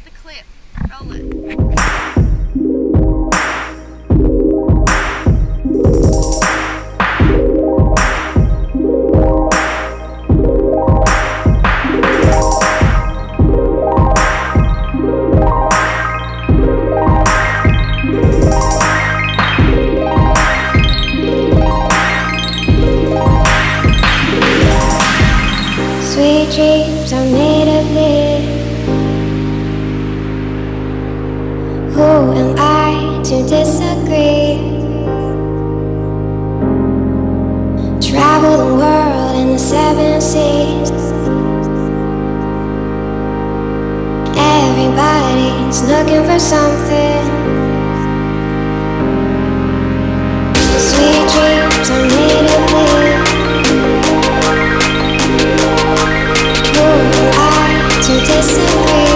get the clip. Roll it. Sweet dreams are made of this. Who am I to disagree? Travel the world in the 7 seas. Everybody's looking for something. Sweet dreams are made of this. Who am I to disagree?